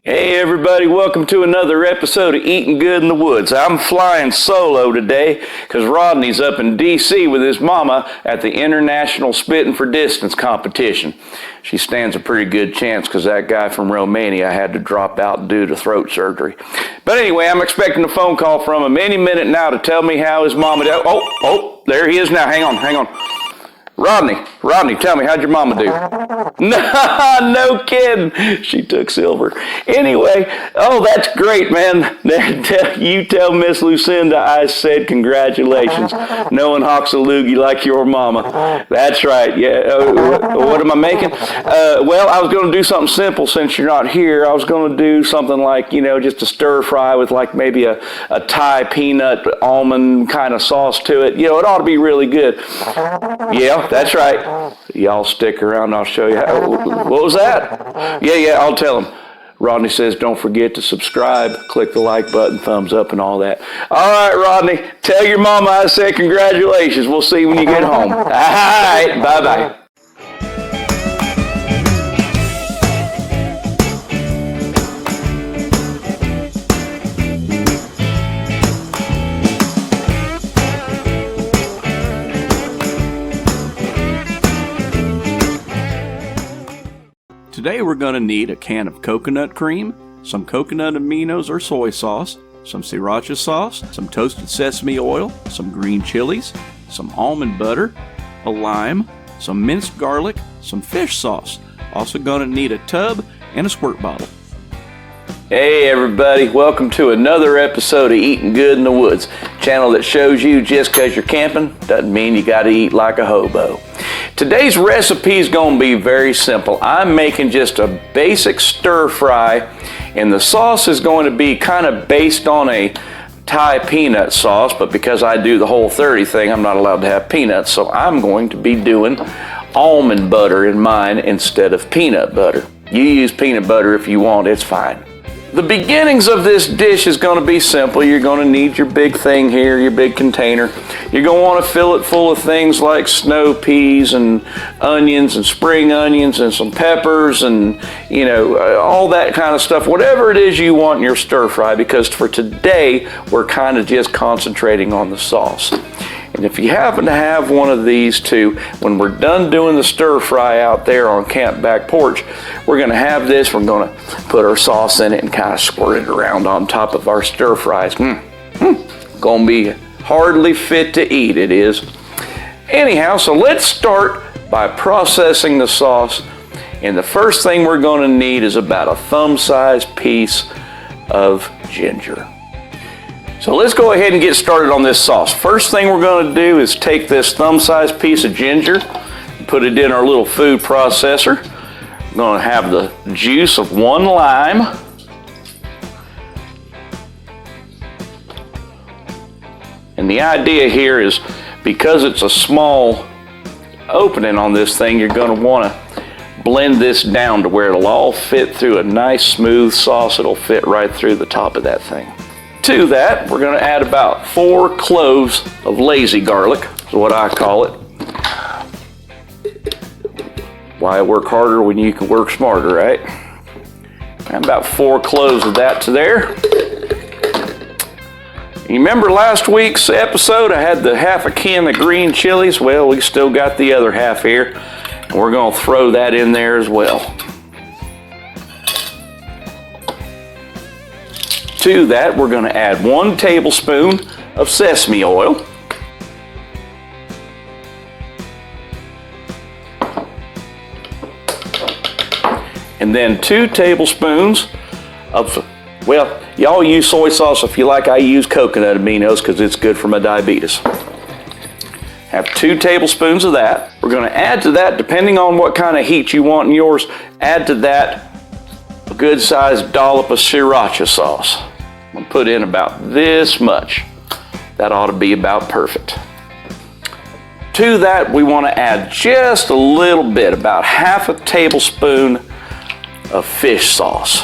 Hey everybody, welcome to another episode of Eating Good in the Woods. I'm flying solo today because Rodney's up in D.C. with his mama at the International Spitting for Distance competition. She stands a pretty good chance because that guy from Romania had to drop out due to throat surgery. But anyway, I'm expecting a phone call from him any minute now to tell me how his mama did. Oh, there he is now. Hang on. Rodney, tell me, how'd your mama do? No kidding. She took silver. Anyway, that's great, man. You tell Miss Lucinda I said congratulations. Knowing Hoxaloogie like your mama. That's right, yeah. What am I making? Well, I was going to do something simple since you're not here. I was going to do something like, just a stir fry with like maybe a Thai peanut almond kind of sauce to it. It ought to be really good. Yeah. That's right. Y'all stick around. I'll show you how. What was that? Yeah, I'll tell him. Rodney says, don't forget to subscribe, click the like button, thumbs up, and all that. All right, Rodney, tell your mama I said congratulations. We'll see you when you get home. All right, bye-bye. Today we're going to need a can of coconut cream, some coconut aminos or soy sauce, some sriracha sauce, some toasted sesame oil, some green chilies, some almond butter, a lime, some minced garlic, some fish sauce. Also going to need a tub and a squirt bottle. Hey everybody, welcome to another episode of Eating Good in the Woods, channel that shows you just because you're camping doesn't mean you got to eat like a hobo. Today's recipe is going to be very simple. I'm making just a basic stir fry, and the sauce is going to be kind of based on a Thai peanut sauce, but because I do the Whole30 thing, I'm not allowed to have peanuts, so I'm going to be doing almond butter in mine instead of peanut butter. You use peanut butter if you want, it's fine. The beginnings of this dish is going to be simple. You're going to need your big thing here, your big container. You're going to want to fill it full of things like snow peas and onions and spring onions and some peppers and, all that kind of stuff. Whatever it is you want in your stir fry, because for today, we're kind of just concentrating on the sauce. And if you happen to have one of these two, when we're done doing the stir fry out there on camp back porch, we're going to have this. We're going to put our sauce in it and kind of squirt it around on top of our stir fries. Going to be hardly fit to eat, it is. Anyhow, so let's start by processing the sauce. And the first thing we're going to need is about a thumb-sized piece of ginger. So let's go ahead and get started on this sauce. First thing we're going to do is take this thumb-sized piece of ginger and put it in our little food processor. We're going to have the juice of one lime. And the idea here is because it's a small opening on this thing, you're going to want to blend this down to where it'll all fit through a nice smooth sauce. It'll fit right through the top of that thing. To that, we're going to add about 4 cloves of lazy garlic, is what I call it. Why work harder when you can work smarter, right? And about 4 cloves of that to there. You remember last week's episode, I had the half a can of green chilies? Well, we still got the other half here, and we're going to throw that in there as well. To that, we're going to add 1 tablespoon of sesame oil. And then 2 tablespoons of, y'all use soy sauce if you like. I use coconut aminos because it's good for my diabetes. Have 2 tablespoons of that. We're going to add to that, depending on what kind of heat you want in yours, add to that a good sized dollop of sriracha sauce. I'm going to put in about this much. That ought to be about perfect. To that, we want to add just a little bit, about half a tablespoon of fish sauce.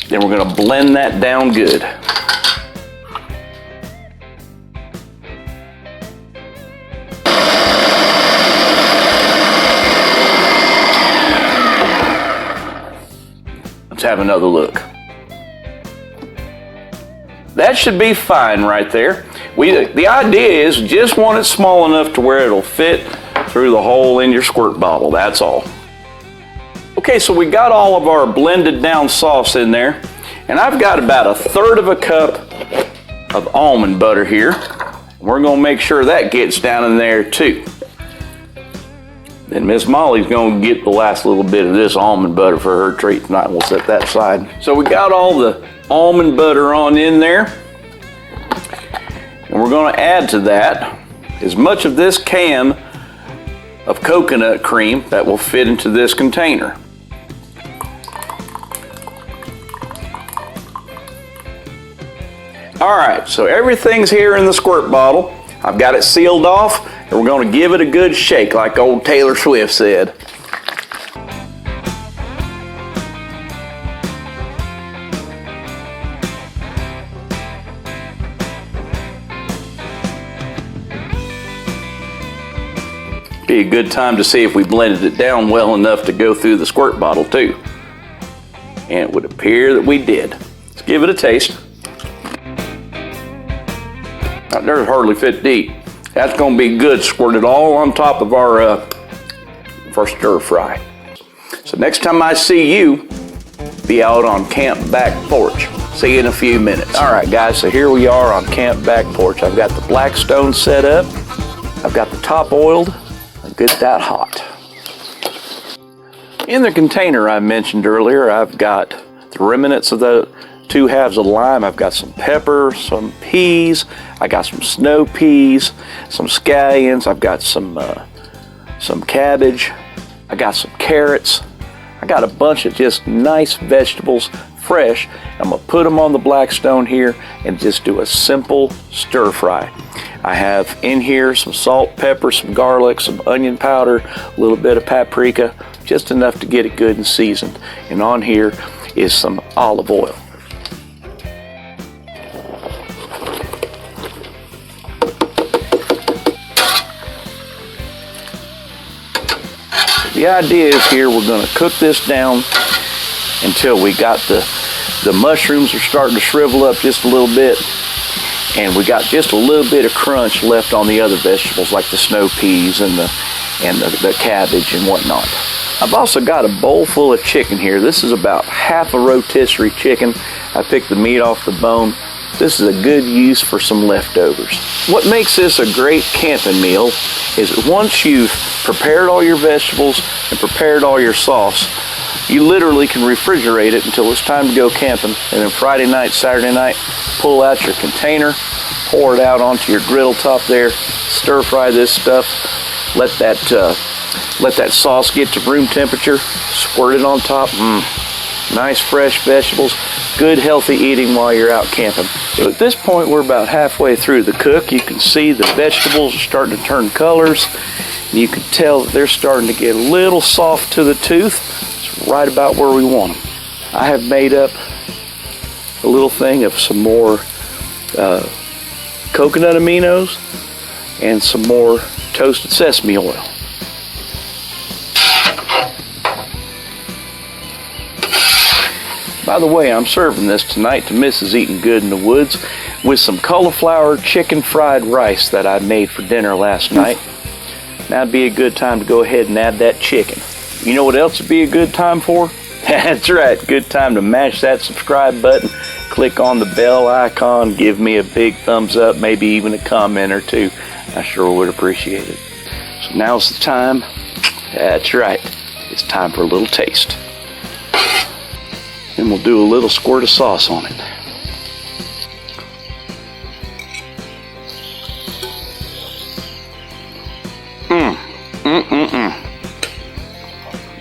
Then we're going to blend that down good. Let's have another look. That should be fine right there. The idea is just want it small enough to where it'll fit through the hole in your squirt bottle, that's all. Okay, so we got all of our blended down sauce in there, and I've got about 1/3 cup of almond butter here. We're gonna make sure that gets down in there too. Then Miss Molly's gonna get the last little bit of this almond butter for her treat tonight, and we'll set that aside. So we got all the almond butter on in there, and we're gonna add to that as much of this can of coconut cream that will fit into this container. All right, so everything's here in the squirt bottle. I've got it sealed off, and we're gonna give it a good shake like old Taylor Swift said. Be a good time to see if we blended it down well enough to go through the squirt bottle too. And it would appear that we did. Let's give it a taste. Now, there's hardly fit deep. That's gonna be good, squirted all on top of our stir fry. So next time I see you, be out on camp back porch. See you in a few minutes. All right guys, so here we are on camp back porch. I've got the Blackstone set up. I've got the top oiled. Get that hot. In the container I mentioned earlier, I've got the remnants of the 2 halves of lime. I've got some pepper, some peas. I got some snow peas, some scallions. I've got some cabbage. I got some carrots. I got a bunch of just nice vegetables, fresh. I'm gonna put them on the Blackstone here and just do a simple stir fry. I have in here some salt, pepper, some garlic, some onion powder, a little bit of paprika, just enough to get it good and seasoned. And on here is some olive oil. The idea is here we're going to cook this down until we got the mushrooms are starting to shrivel up just a little bit, and we got just a little bit of crunch left on the other vegetables like the snow peas and the cabbage and whatnot. I've also got a bowl full of chicken here. This is about half a rotisserie chicken. I picked the meat off the bone. This is a good use for some leftovers. What makes this a great camping meal is that once you've prepared all your vegetables and prepared all your sauce, you literally can refrigerate it until it's time to go camping, and then Friday night, Saturday night, pull out your container, pour it out onto your griddle top there, stir fry this stuff, let that sauce get to room temperature, squirt it on top. Nice fresh vegetables, good healthy eating while you're out camping. So at this point we're about halfway through the cook. You can see the vegetables are starting to turn colors. You can tell that they're starting to get a little soft to the tooth. It's right about where we want them. I have made up a little thing of some more coconut aminos and some more toasted sesame oil. By the way, I'm serving this tonight to Mrs. Eating Good in the Woods with some cauliflower chicken fried rice that I made for dinner last night. Now would be a good time to go ahead and add that chicken. You know what else would be a good time for? That's right, good time to mash that subscribe button, click on the bell icon, give me a big thumbs up, maybe even a comment or two. I sure would appreciate it. So now's the time. That's right, it's time for a little taste. And we'll do a little squirt of sauce on it.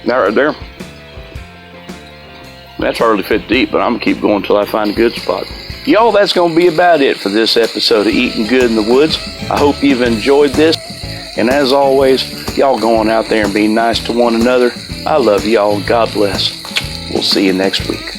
That right there, that's hardly fit deep, but I'm gonna keep going until I find a good spot. Y'all, that's gonna be about it for this episode of Eating Good in the Woods. I hope you've enjoyed this, and as always, y'all going out there and be nice to one another. I love y'all. God bless. We'll see you next week.